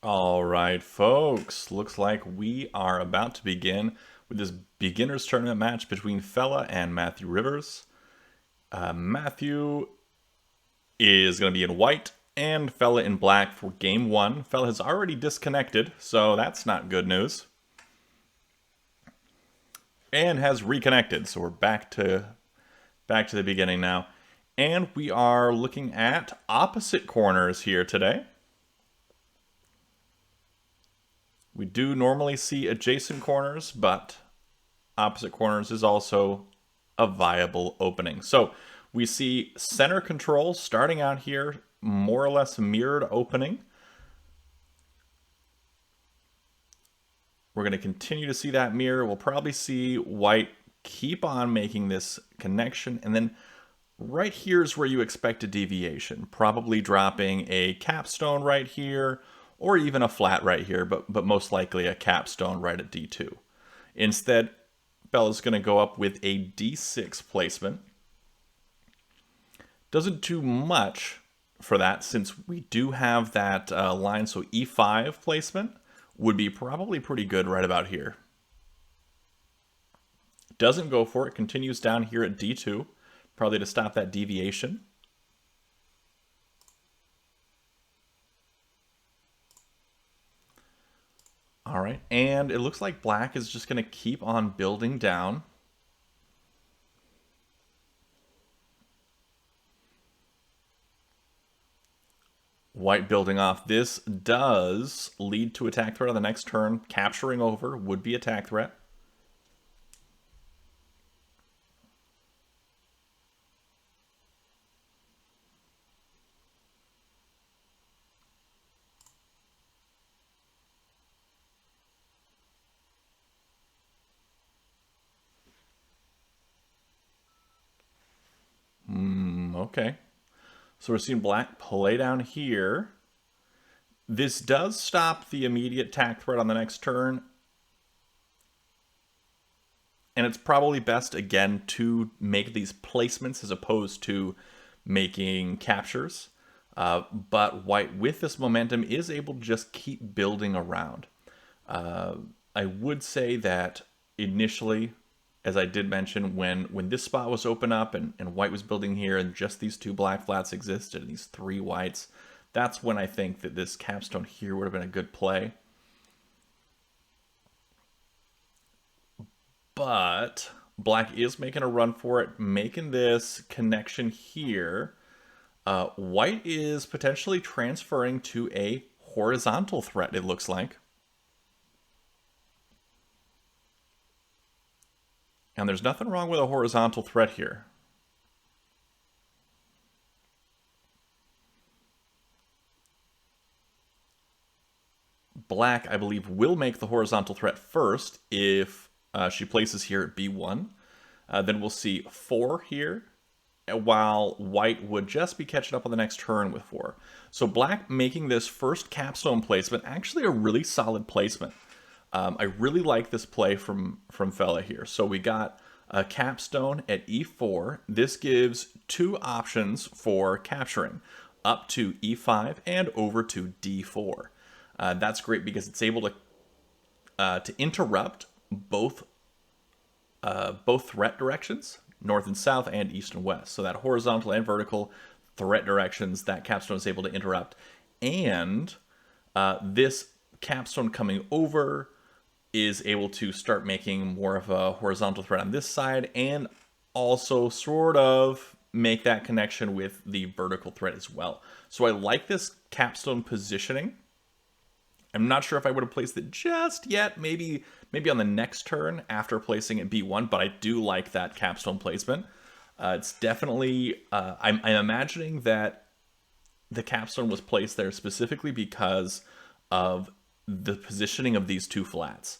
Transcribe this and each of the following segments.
All right, folks, looks like we are about to begin with this beginners tournament match between Fela and Matthew Rivers. Matthew is going to be in white and Fela in black for game one. Fela has already disconnected, so that's not good news. And has reconnected, so we're back to the beginning now. And we are looking at opposite corners here today. We do normally see adjacent corners, but opposite corners is also a viable opening. So we see center control starting out here, more or less mirrored opening. We're going to continue to see that mirror. We'll probably see white keep on making this connection, and then right here is where you expect a deviation, probably dropping a capstone right here, or even a flat right here, but most likely a capstone right at D2. Instead, Fela's going to go up with a D6 placement. Doesn't do much for that since we do have that line, so E5 placement would be probably pretty good right about here. Doesn't go for it, continues down here at D2, probably to stop that deviation. All right, and it looks like black is just going to keep on building down. White building off. This does lead to attack threat on the next turn. Capturing over would be attack threat. Okay. So we're seeing black play down here. This does stop the immediate attack threat on the next turn. And it's probably best, again, to make these placements as opposed to making captures. But white, with this momentum, is able to just keep building around. I would say that initially, as I did mention, when this spot was open up and white was building here and just these two black flats existed and these three whites, that's when I think that this capstone here would have been a good play. But black is making a run for it, making this connection here. White is potentially transferring to a horizontal threat, it looks like. And there's nothing wrong with a horizontal threat here. Black, I believe, will make the horizontal threat first if she places here at B1. Then we'll see 4 here, while white would just be catching up on the next turn with 4. So black making this first capstone placement, actually a really solid placement. I really like this play from Fela here. So we got a capstone at E4. This gives 2 options for capturing, up to E5 and over to D4. That's great because it's able to interrupt both threat directions, north and south, and east and west. So that horizontal and vertical threat directions that capstone is able to interrupt. And this capstone coming over is able to start making more of a horizontal threat on this side and also sort of make that connection with the vertical threat as well. So I like this capstone positioning. I'm not sure if I would have placed it just yet, maybe on the next turn after placing it B1, but I do like that capstone placement. It's definitely, I'm imagining that the capstone was placed there specifically because of the positioning of these two flats.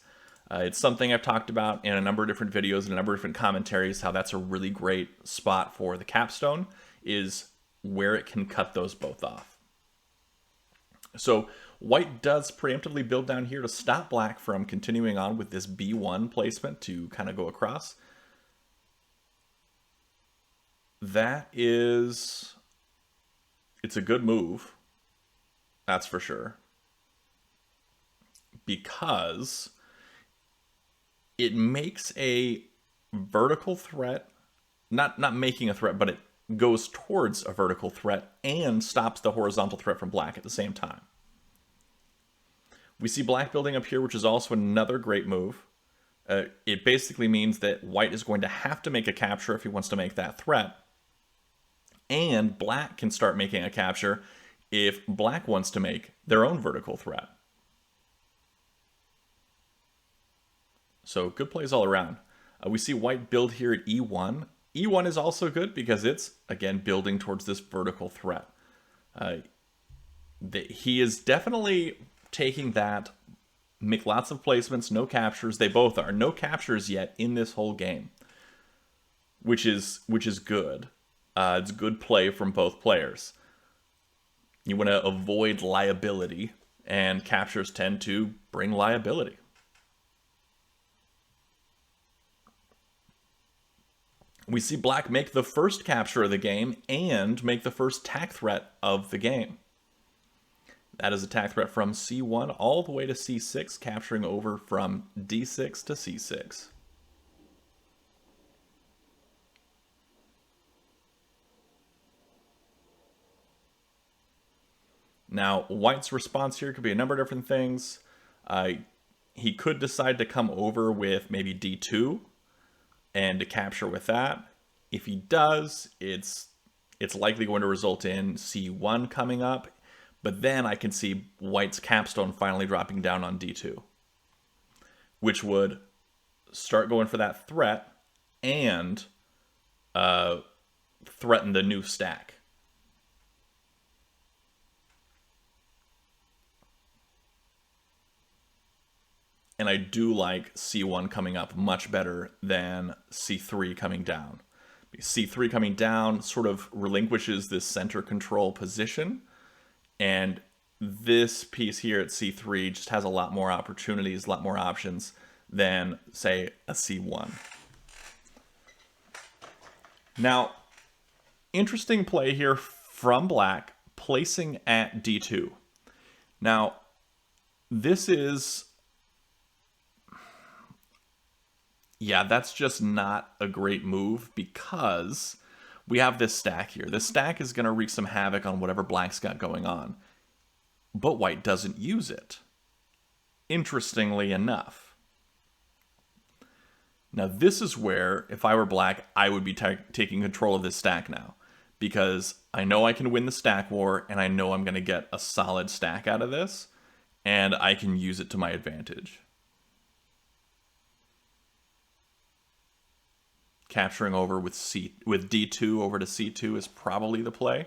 It's something I've talked about in a number of different videos and a number of different commentaries, how that's a really great spot for the capstone, is where it can cut those both off. So white does preemptively build down here to stop black from continuing on with this B1 placement to kind of go across. That is, it's a good move, that's for sure. because it makes a vertical threat, not making a threat, but it goes towards a vertical threat and stops the horizontal threat from black at the same time. We see black building up here, which is also another great move. It basically means that white is going to have to make a capture if he wants to make that threat. And black can start making a capture if black wants to make their own vertical threat. So good plays all around. We see white build here at E1. E1 is also good because it's, again, building towards this vertical threat. He is definitely taking that, make lots of placements, no captures. They both are. No captures yet in this whole game, which is good. It's good play from both players. You want to avoid liability, and captures tend to bring liability. We see black make the first capture of the game and make the first tack threat of the game. That is a tack threat from C1 all the way to C6, capturing over from D6 to C6. Now, white's response here could be a number of different things. He could decide to come over with maybe D2 and to capture with that. If he does, it's likely going to result in C1 coming up, but then I can see white's capstone finally dropping down on D2, which would start going for that threat and threaten the new stack. And I do like C1 coming up much better than C3 coming down. C3 coming down sort of relinquishes this center control position, and this piece here at C3 just has a lot more opportunities, a lot more options than, say, a C1. Now, interesting play here from black, placing at D2. Now, this is... yeah, that's just not a great move because we have this stack here. This stack is going to wreak some havoc on whatever black's got going on, but white doesn't use it, interestingly enough. Now, this is where, if I were black, I would be taking control of this stack now, because I know I can win the stack war, and I know I'm going to get a solid stack out of this, and I can use it to my advantage. Capturing over with D2 over to C2 is probably the play.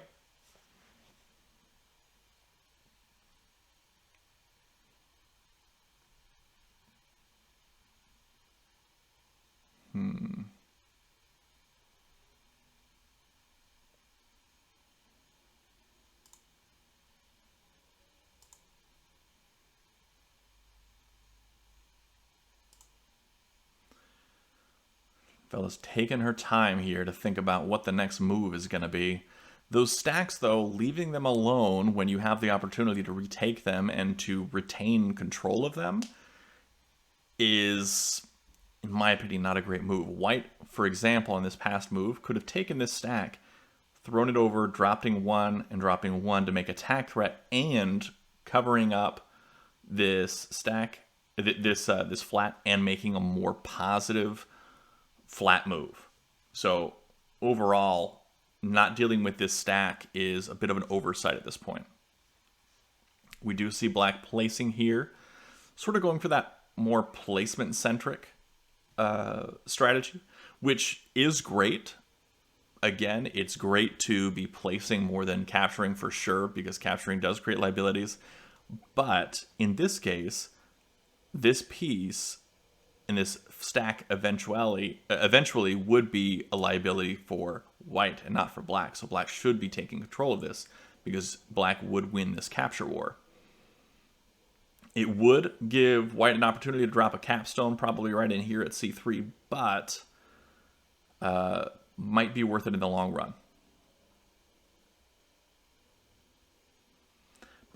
Fela's taking her time here to think about what the next move is going to be. Those stacks, though, leaving them alone when you have the opportunity to retake them and to retain control of them is, in my opinion, not a great move. White, for example, in this past move, could have taken this stack, thrown it over, dropping one and dropping one to make a tack threat and covering up this stack, this flat, and making a more positive flat move. So overall, not dealing with this stack is a bit of an oversight at this point. We do see black placing here, sort of going for that more placement-centric strategy, which is great. Again, it's great to be placing more than capturing for sure, because capturing does create liabilities. But in this case, this piece and this stack eventually would be a liability for white and not for black. So black should be taking control of this because black would win this capture war. It would give white an opportunity to drop a capstone probably right in here at C3, but might be worth it in the long run.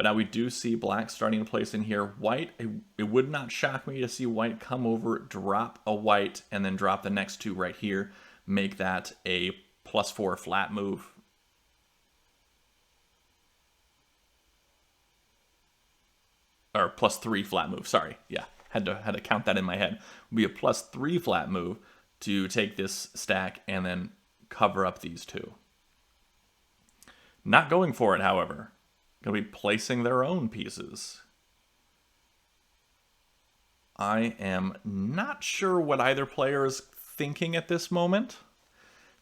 But now we do see black starting to place in here. White, it would not shock me to see white come over, drop a white, and then drop the next two right here. Make that a +4 flat move. Or +3 flat move, sorry. Yeah, had to count that in my head. Would be a +3 flat move to take this stack and then cover up these two. Not going for it, however. Going to be placing their own pieces. I am not sure what either player is thinking at this moment.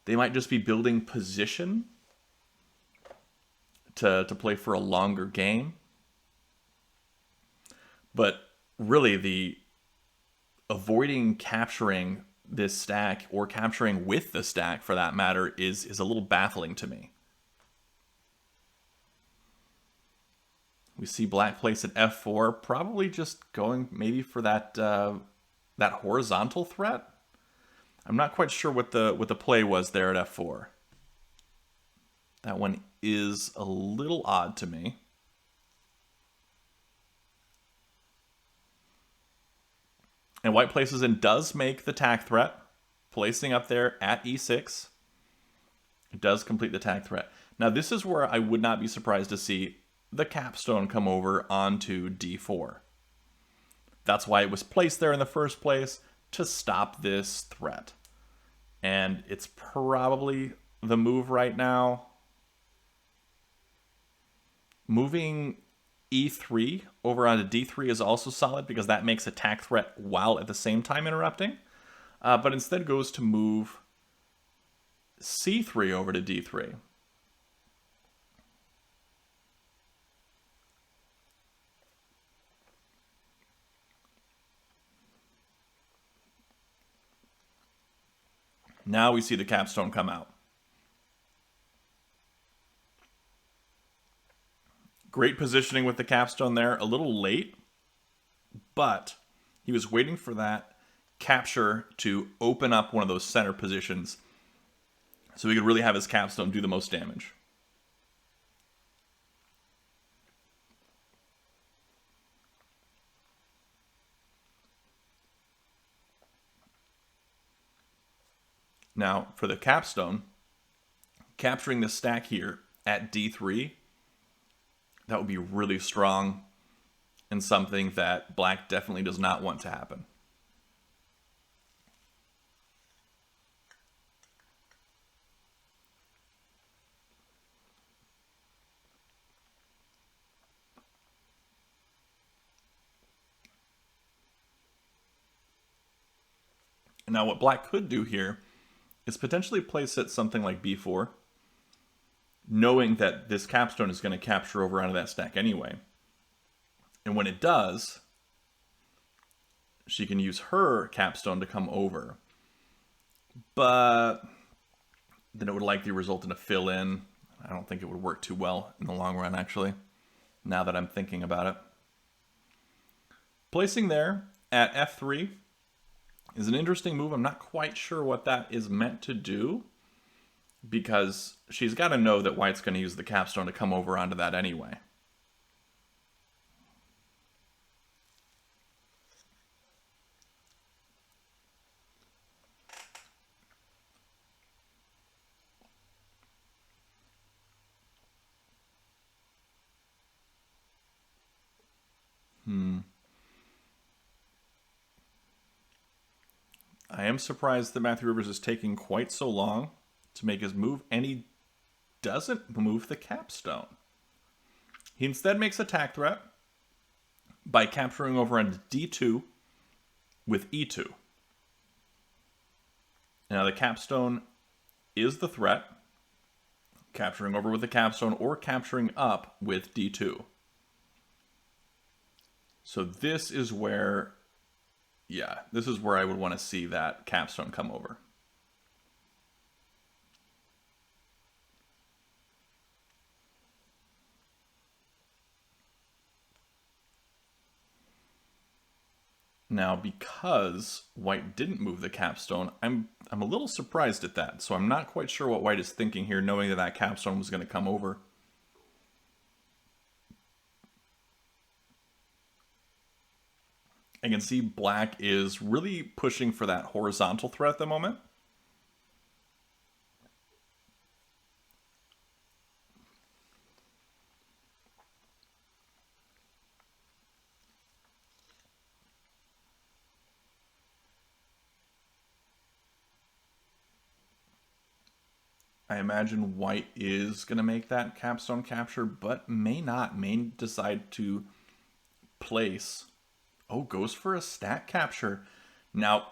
They might just be building position to play for a longer game. But really, the avoiding capturing this stack, or capturing with the stack for that matter, is a little baffling to me. We see black place at f4, probably just going maybe for that that horizontal threat. I'm not quite sure what the play was there at f4. That one is a little odd to me. And white places and does make the tack threat, placing up there at e6. It does complete the tack threat. Now this is where I would not be surprised to see the capstone come over onto d4. That's why it was placed there in the first place, to stop this threat. And it's probably the move right now. Moving e3 over onto d3 is also solid, because that makes a tack threat while at the same time interrupting. But instead goes to move c3 over to d3. Now we see the capstone come out. Great positioning with the capstone there. A little late, but he was waiting for that capture to open up one of those center positions so he could really have his capstone do the most damage. Now, for the capstone, capturing the stack here at d3, that would be really strong and something that black definitely does not want to happen. Now, what black could do here is potentially place it something like b4, knowing that this capstone is going to capture over onto that stack anyway. And when it does, she can use her capstone to come over. But then it would likely result in a fill-in. I don't think it would work too well in the long run, actually, now that I'm thinking about it. Placing there at f3 is an interesting move. I'm not quite sure what that is meant to do, because she's got to know that white's going to use the capstone to come over onto that anyway. I am surprised that Matthew Rivers is taking quite so long to make his move, and he doesn't move the capstone. He instead makes a tack threat by capturing over on d2 with e2. Now the capstone is the threat, capturing over with the capstone or capturing up with d2. So this is where, yeah, this is where I would want to see that capstone come over. Now, because white didn't move the capstone, I'm a little surprised at that. So I'm not quite sure what white is thinking here, knowing that that capstone was going to come over. I can see black is really pushing for that horizontal threat at the moment. I imagine white is going to make that capstone capture, but may not. May decide to place. Oh, goes for a stack capture. Now,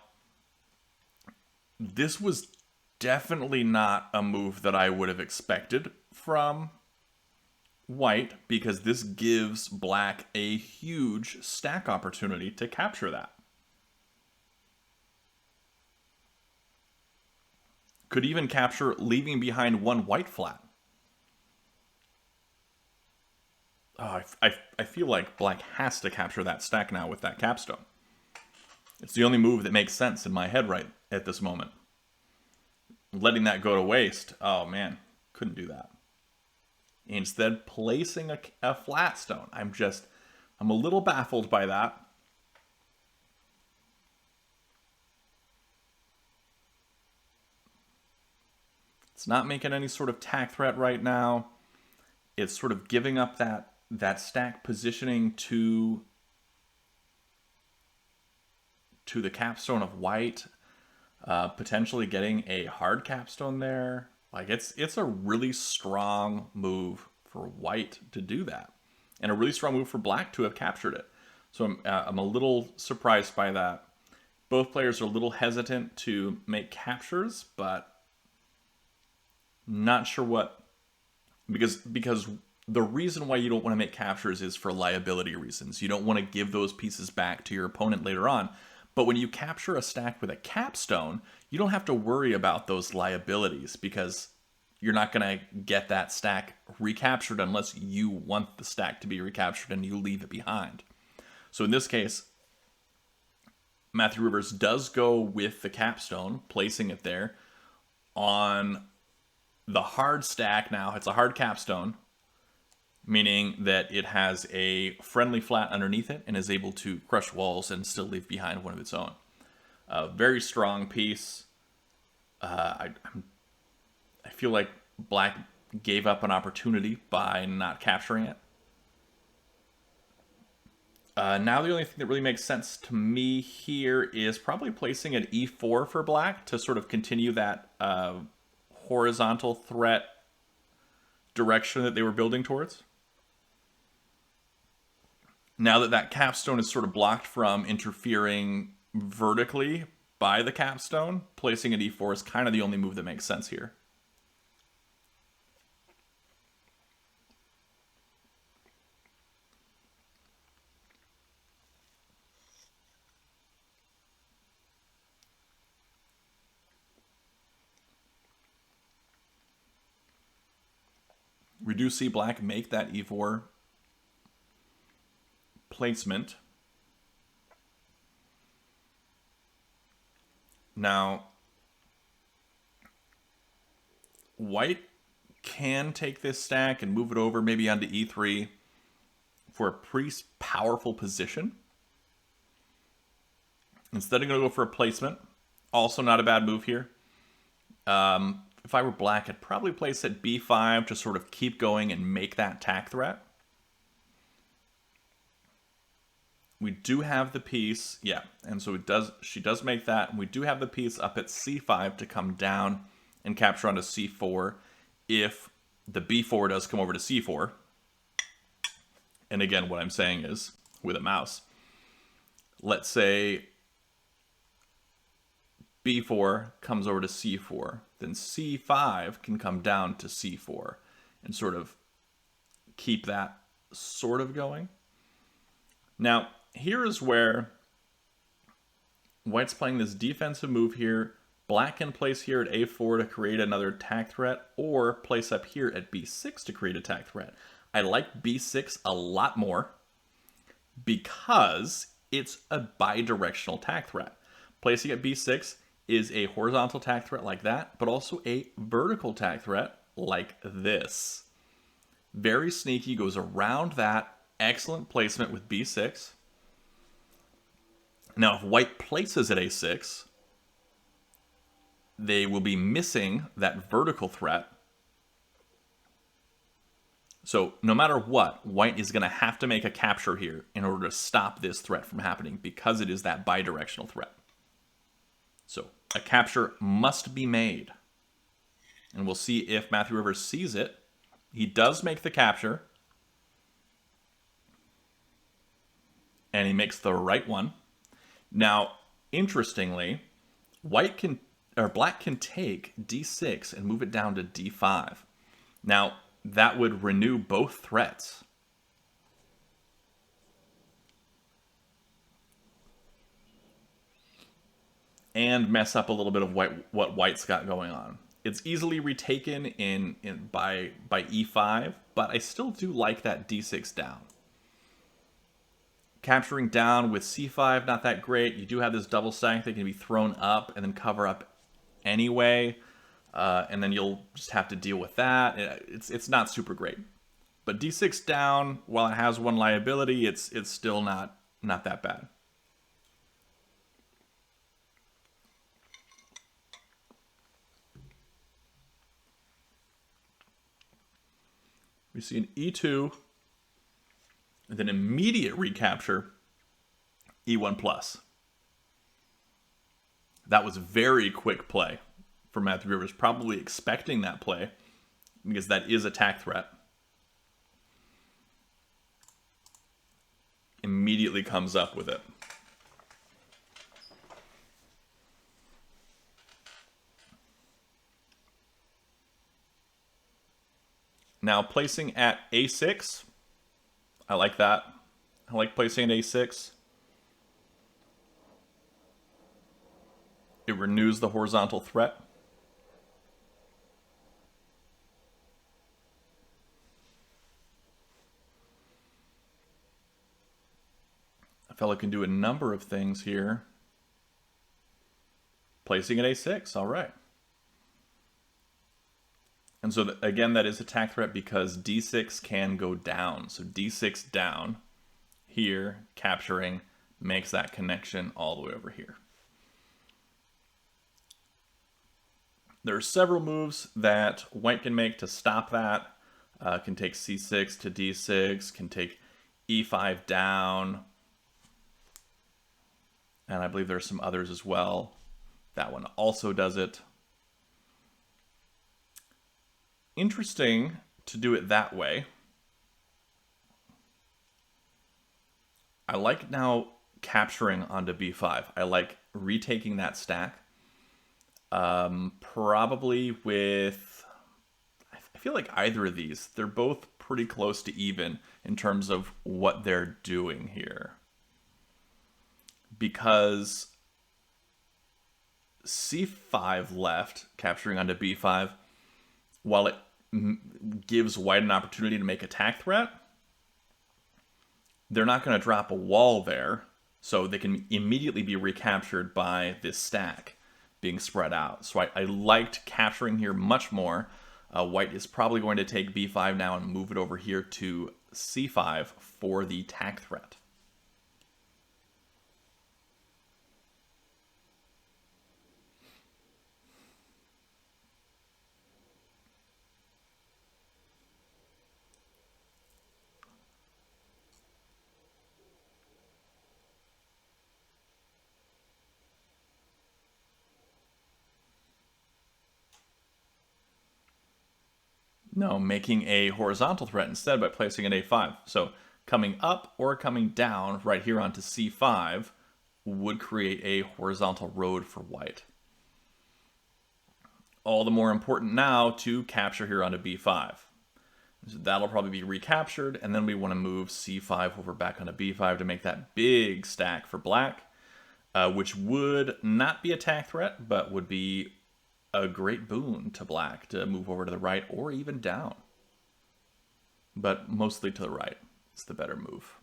this was definitely not a move that I would have expected from white, because this gives black a huge stack opportunity to capture that. Could even capture leaving behind one white flat. Oh, I feel like black has to capture that stack now with that capstone. It's the only move that makes sense in my head right at this moment. Letting that go to waste, oh man, couldn't do that. Instead, placing a flat stone. I'm a little baffled by that. It's not making any sort of tack threat right now. It's sort of giving up that stack positioning to the capstone of white, potentially getting a hard capstone there. Like it's a really strong move for white to do that, and a really strong move for black to have captured it. So I'm a little surprised by that. Both players are a little hesitant to make captures, but not sure what, because the reason why you don't want to make captures is for liability reasons. You don't want to give those pieces back to your opponent later on. But when you capture a stack with a capstone, you don't have to worry about those liabilities, because you're not going to get that stack recaptured unless you want the stack to be recaptured and you leave it behind. So in this case, Matthew Rivers does go with the capstone, placing it there on the hard stack. Now it's a hard capstone, meaning that it has a friendly flat underneath it and is able to crush walls and still leave behind one of its own. A very strong piece. I feel like black gave up an opportunity by not capturing it. Now the only thing that really makes sense to me here is probably placing an e4 for black to sort of continue that horizontal threat direction that they were building towards. Now that capstone is sort of blocked from interfering vertically by the capstone, placing an e4 is kind of the only move that makes sense here. We do see black make that e4 placement. Now, white can take this stack and move it over maybe onto e3 for a pretty powerful position. Instead, I'm going to go for a placement. Also not a bad move here. If I were black, I'd probably place at b5 to sort of keep going and make that tack threat. We do have the piece, yeah, and so she does make that, and we do have the piece up at c5 to come down and capture onto c4 if the b4 does come over to c4. And again, what I'm saying is, with a mouse, let's say b4 comes over to c4, then c5 can come down to c4 and sort of keep that sort of going. Now, here is where white's playing this defensive move here. Black can place here at a4 to create another attack threat, or place up here at b6 to create a attack threat. I like b6 a lot more because it's a bi-directional attack threat. Placing at b6 is a horizontal attack threat like that, but also a vertical attack threat like this. Very sneaky, goes around that. Excellent placement with b6. Now, if white places at a6, they will be missing that vertical threat. So no matter what, white is going to have to make a capture here in order to stop this threat from happening because it is that bidirectional threat. So a capture must be made. And we'll see if Matthew Rivers sees it. He does make the capture. And he makes the right one. Now, interestingly, black can take d6 and move it down to d5. Now, that would renew both threats. And mess up a little bit of what white's got going on. It's easily retaken by e5, but I still do like that d6 down. Capturing down with c5, not that great. You do have this double stack that can be thrown up and then cover up anyway. And then you'll just have to deal with that. It's not super great. But d6 down, while it has one liability, it's still not that bad. We see an e2, and then immediate recapture, e1 plus. That was very quick play for Matthew Rivers, probably expecting that play, because that is attack threat. Immediately comes up with it. Now, placing at a6, I like that. I like placing at a6. It renews the horizontal threat. Fela can do a number of things here. Placing at a6, all right. And so, again, that is attack threat because d6 can go down. So d6 down here, capturing, makes that connection all the way over here. There are several moves that white can make to stop that. Can take c6 to d6, can take e5 down. And I believe there are some others as well. That one also does it. Interesting to do it that way. I like now capturing onto b5. I like retaking that stack. Probably with, I feel like either of these, they're both pretty close to even in terms of what they're doing here. Because c5 left, capturing onto b5, while it gives white an opportunity to make attack threat, they're not going to drop a wall there, so they can immediately be recaptured by this stack being spread out. So I liked capturing here much more. White is probably going to take b5 now and move it over here to c5 for the attack threat. No, making a horizontal threat instead by placing an a5. So coming up or coming down right here onto c5 would create a horizontal road for white. All the more important now to capture here onto b5. So that'll probably be recaptured, and then we want to move c5 over back onto b5 to make that big stack for black, which would not be attack threat, but would be a great boon to black to move over to the right or even down. But mostly to the right is the better move.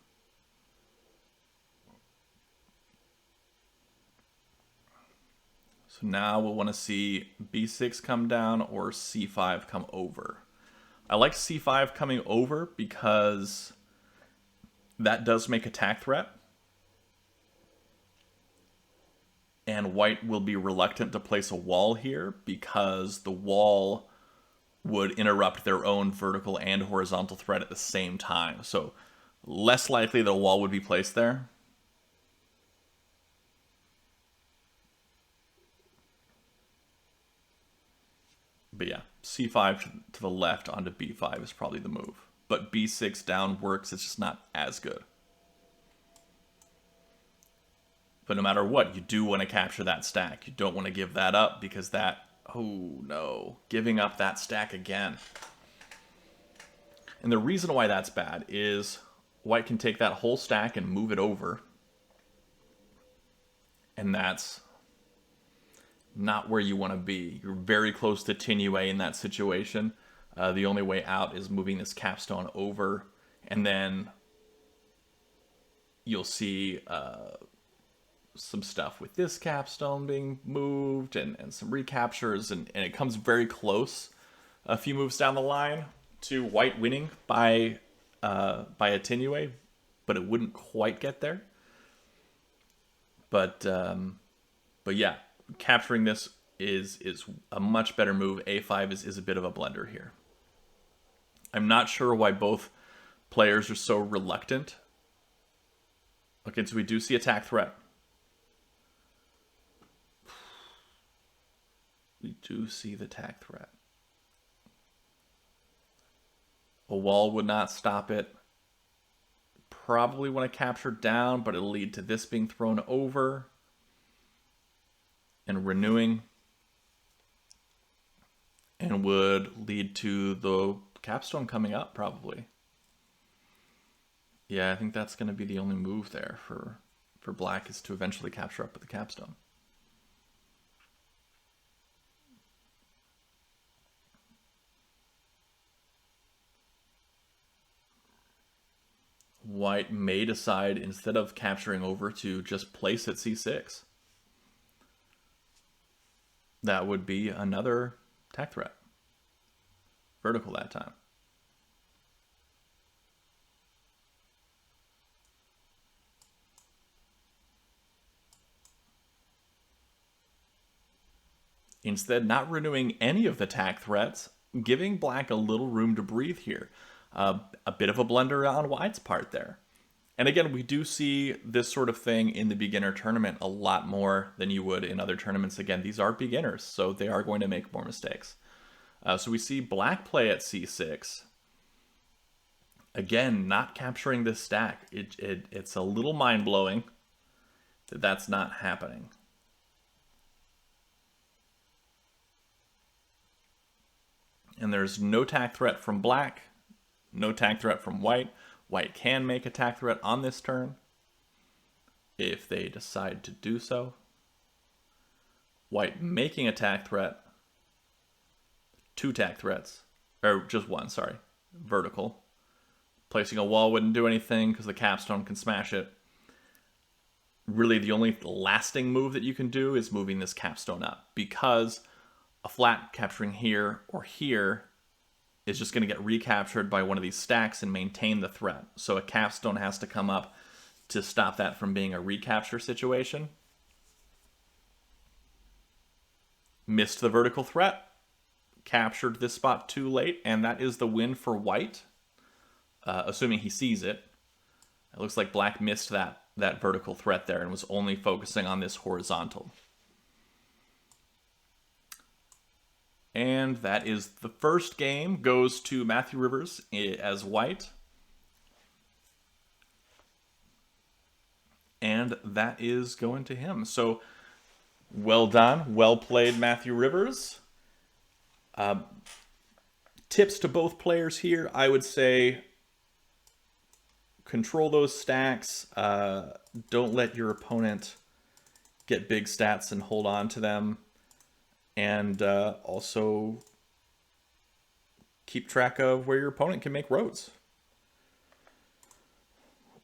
So now we'll want to see b6 come down or c5 come over. I like c5 coming over because that does make attack threat. And white will be reluctant to place a wall here because the wall would interrupt their own vertical and horizontal threat at the same time. So less likely that a wall would be placed there. But yeah, c5 to the left onto b5 is probably the move. But b6 down works, it's just not as good. But no matter what, you do want to capture that stack. You don't want to give that up because that... Oh no, giving up that stack again. And the reason why that's bad is white can take that whole stack and move it over. And that's not where you want to be. You're very close to Tinue in that situation. The only way out is moving this capstone over, and then you'll see some stuff with this capstone being moved and some recaptures, and it comes very close a few moves down the line to white winning by a Tinue, but it wouldn't quite get there. But yeah, capturing this is a much better move. A5 is a bit of a blunder here. I'm not sure why both players are so reluctant. Okay, so we do see attack threat. We do see the attack threat. A wall would not stop it. Probably want to capture down, but it'll lead to this being thrown over and renewing, and would lead to the capstone coming up probably. Yeah, I think that's going to be the only move there for black, is to eventually capture up with the capstone. White may decide, instead of capturing over, to just place at c6. That would be another attack threat. Vertical that time. Instead, not renewing any of the attack threats, giving black a little room to breathe here. A bit of a blunder on white's part there. And again, we do see this sort of thing in the beginner tournament a lot more than you would in other tournaments. Again, these are beginners, so they are going to make more mistakes. So we see black play at c6. Again, not capturing this stack. It's a little mind-blowing that that's not happening. And there's no attack threat from black, no attack threat from white. White can make attack threat on this turn if they decide to do so. White making attack threat, 2 attack threats, or just 1, sorry, vertical. Placing a wall wouldn't do anything because the capstone can smash it. Really, the only lasting move that you can do is moving this capstone up, because a flat capturing here or here is just going to get recaptured by one of these stacks and maintain the threat. So a capstone has to come up to stop that from being a recapture situation. Missed the vertical threat, captured this spot too late, and that is the win for white, assuming he sees it. It looks like black missed that vertical threat there and was only focusing on this horizontal. And that is the first game, goes to Matthew Rivers as white. And that is going to him. So, well done. Well played, Matthew Rivers. Tips to both players here, I would say control those stacks. Don't let your opponent get big stats and hold on to them. And also keep track of where your opponent can make roads.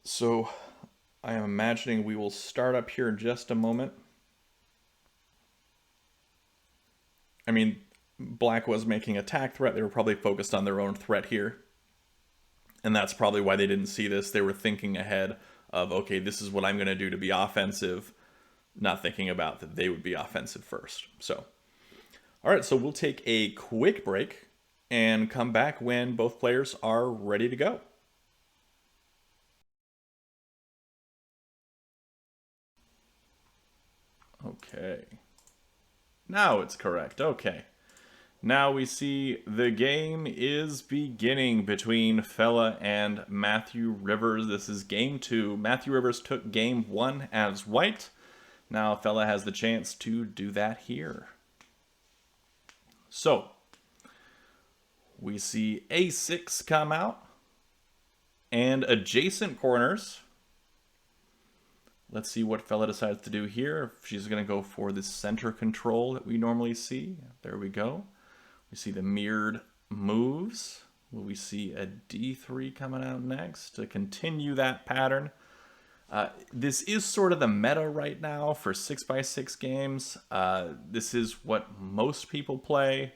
So I am imagining we will start up here in just a moment. I mean, black was making attack threat. They were probably focused on their own threat here. And that's probably why they didn't see this. They were thinking ahead of, okay, this is what I'm going to do to be offensive. not thinking about that they would be offensive first. So, all right, so we'll take a quick break and come back when both players are ready to go. Okay. Now it's correct. Okay. Now we see the game is beginning between Fela and Matthew Rivers. This is game 2. Matthew Rivers took game 1 as white. Now Fela has the chance to do that here. So, we see A6 come out and adjacent corners. Let's see what Fela decides to do here. If she's going to go for the center control that we normally see. There we go. We see the mirrored moves. Will we see a D3 coming out next to continue that pattern? This is sort of the meta right now for 6x6 games. This is what most people play,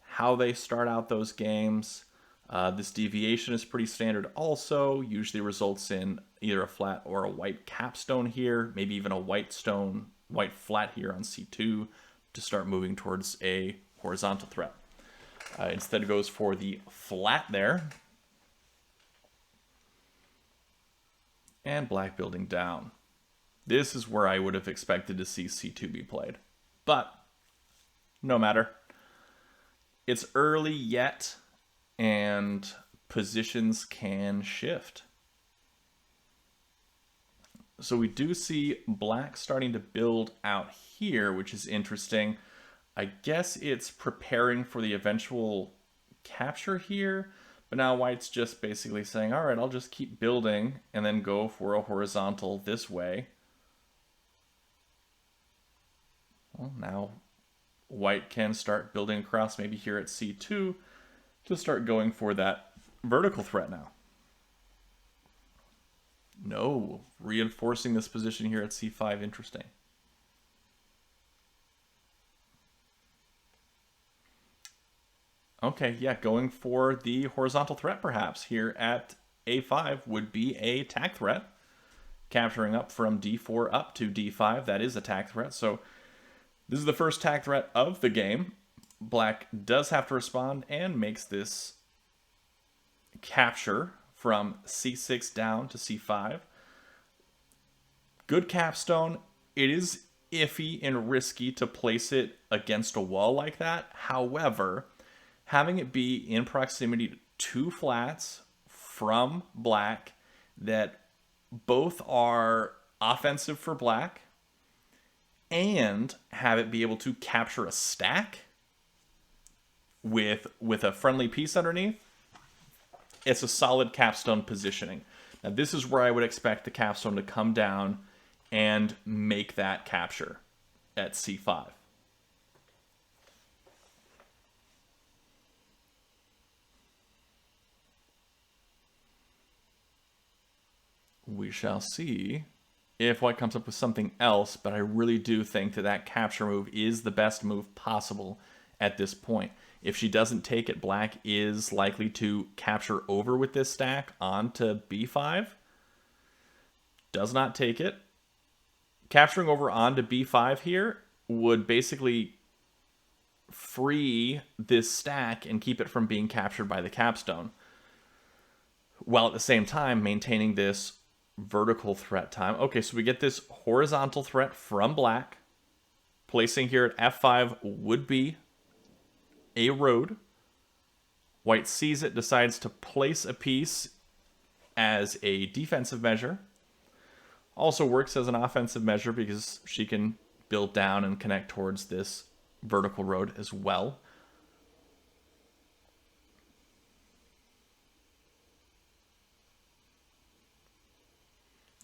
how they start out those games. This deviation is pretty standard also, usually results in either a flat or a white capstone here, maybe even a white flat here on C2 to start moving towards a horizontal threat. Instead it goes for the flat there. And black building down. This is where I would have expected to see C2 be played. But, no matter. It's early yet, and positions can shift. So we do see black starting to build out here, which is interesting. I guess it's preparing for the eventual capture here, but now white's just basically saying, all right, I'll just keep building and then go for a horizontal this way. Well, now white can start building across maybe here at C2 to start going for that vertical threat now. No, reinforcing this position here at C5, interesting. Okay, yeah, going for the horizontal threat perhaps here at A5 would be a attack threat. Capturing up from D4 up to D5, that is a attack threat. So this is the first attack threat of the game. Black does have to respond and makes this capture from C6 down to C5. Good capstone. It is iffy and risky to place it against a wall like that. However, having it be in proximity to two flats from black that both are offensive for black and have it be able to capture a stack with a friendly piece underneath, it's a solid capstone positioning. Now this is where I would expect the capstone to come down and make that capture at C5. We shall see if white comes up with something else, but I really do think that that capture move is the best move possible at this point. If she doesn't take it, black is likely to capture over with this stack onto B5. Does not take it. Capturing over onto B5 here would basically free this stack and keep it from being captured by the capstone, while at the same time maintaining this vertical threat time. Okay, so we get this horizontal threat from black. Placing here at F5 would be a road. White sees it, decides to place a piece as a defensive measure. Also works as an offensive measure because she can build down and connect towards this vertical road as well.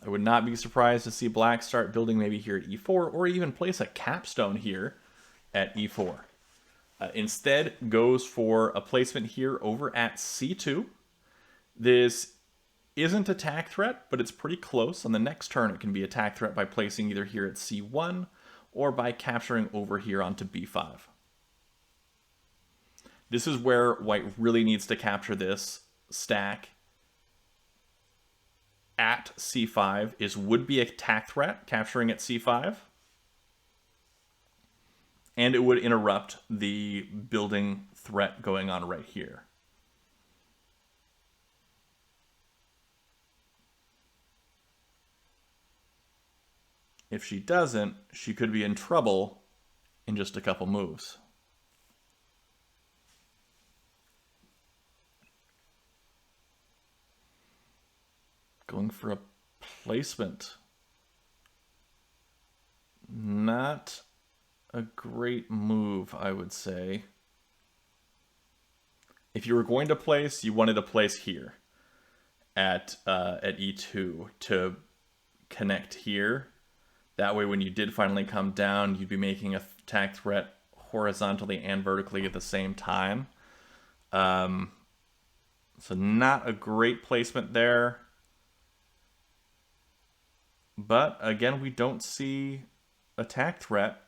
I would not be surprised to see black start building maybe here at E4 or even place a capstone here at E4. Instead, goes for a placement here over at C2. This isn't attack threat, but it's pretty close. On the next turn, it can be attack threat by placing either here at C1 or by capturing over here onto B5. This is where white really needs to capture this stack at C5 would be attack threat, capturing at C5. and it would interrupt the building threat going on right here. If she doesn't, she could be in trouble in just a couple moves. Going for a placement. Not a great move, I would say. If you were going to place, you wanted to place here at E2 to connect here. That way, when you did finally come down, you'd be making a attack threat horizontally and vertically at the same time. So not a great placement there. But again, we don't see attack threat.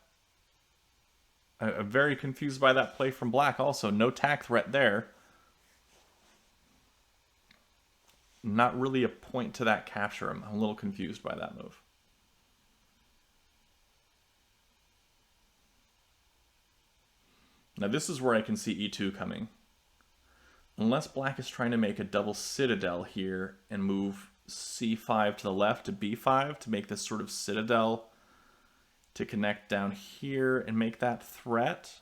I'm very confused by that play from black also. No attack threat there. Not really a point to that capture. I'm a little confused by that move. Now this is where I can see E2 coming. Unless black is trying to make a double citadel here and move C5 to the left to B5 to make this sort of citadel to connect down here and make that threat.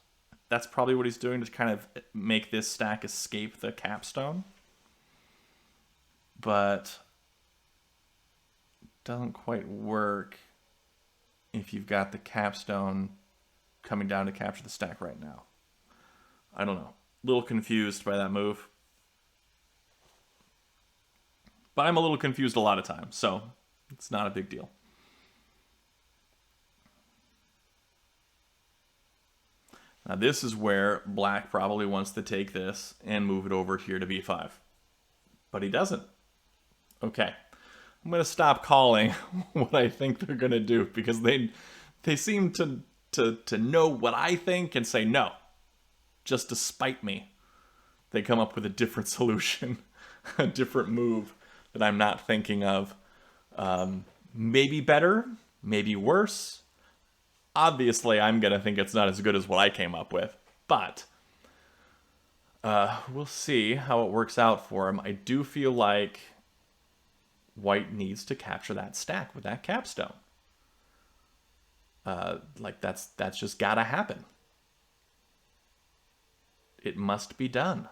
That's probably what he's doing to kind of make this stack escape the capstone. But it doesn't quite work if you've got the capstone coming down to capture the stack right now. I don't know. A little confused by that move. But I'm a little confused a lot of times, so it's not a big deal. Now this is where black probably wants to take this and move it over here to B5. But he doesn't. Okay. I'm going to stop calling what I think they're going to do because they seem to know what I think and say no. Just to spite me. They come up with a different solution, a different move that I'm not thinking of. Maybe better, maybe worse. Obviously, I'm going to think it's not as good as what I came up with, but we'll see how it works out for him. I do feel like white needs to capture that stack with that capstone. Like that's just got to happen. It must be done.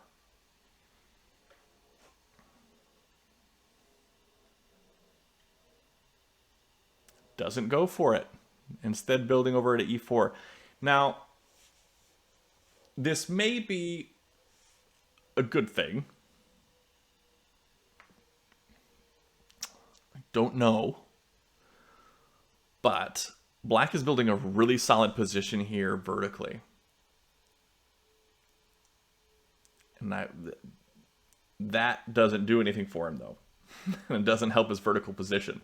Doesn't go for it. Instead, building over to E4. Now, this may be a good thing. I don't know. But black is building a really solid position here vertically. And that doesn't do anything for him, though. It doesn't help his vertical position.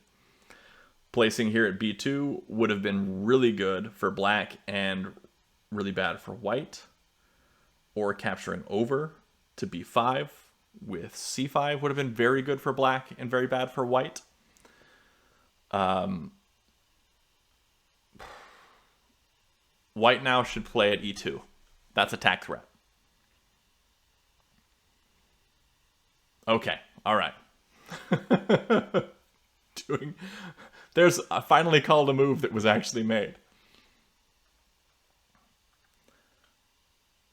Placing here at B2 would have been really good for black and really bad for white. Or capturing over to B5 with C5 would have been very good for black and very bad for white. White now should play at E2. That's attack threat. Okay, all right. There's finally called a move that was actually made.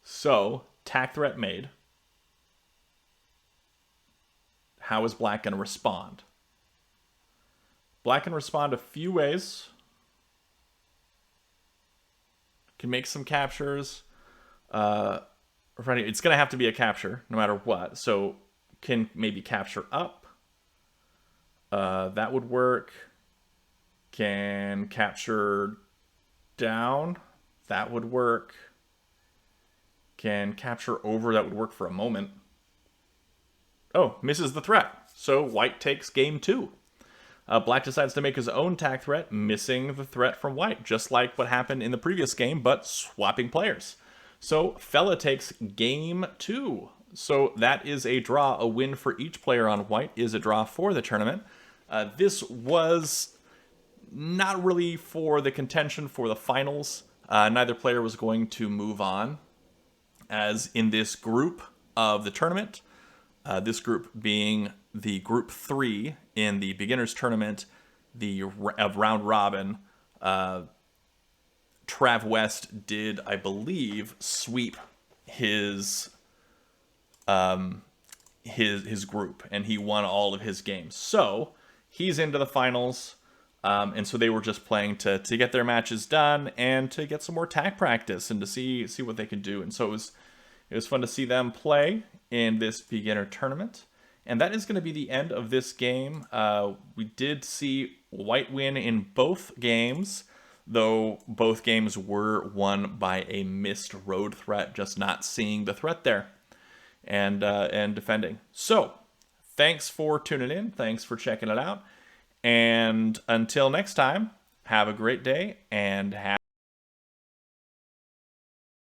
So, attack threat made. How is black going to respond? Black can respond a few ways. Can make some captures. It's going to have to be a capture, no matter what. So, can maybe capture up. That would work. Can capture down. That would work. Can capture over. That would work for a moment. Oh, misses the threat. So white takes game 2. Black decides to make his own attack threat, missing the threat from white, just like what happened in the previous game, but swapping players. So Fela takes game 2. So that is a draw. A win for each player on white is a draw for the tournament. This was not really for the contention for the finals. neither player was going to move on, as in this group of the tournament, this group being the group 3 in the beginners tournament, of round robin, Trav West did, I believe, sweep his group, and he won all of his games. So he's into the finals, and so they were just playing to get their matches done and to get some more tag practice and to see what they could do. And so it was fun to see them play in this beginner tournament. And that is going to be the end of this game. We did see white win in both games, though both games were won by a missed road threat, just not seeing the threat there and defending. So thanks for tuning in. Thanks for checking it out. And until next time, have a great day and have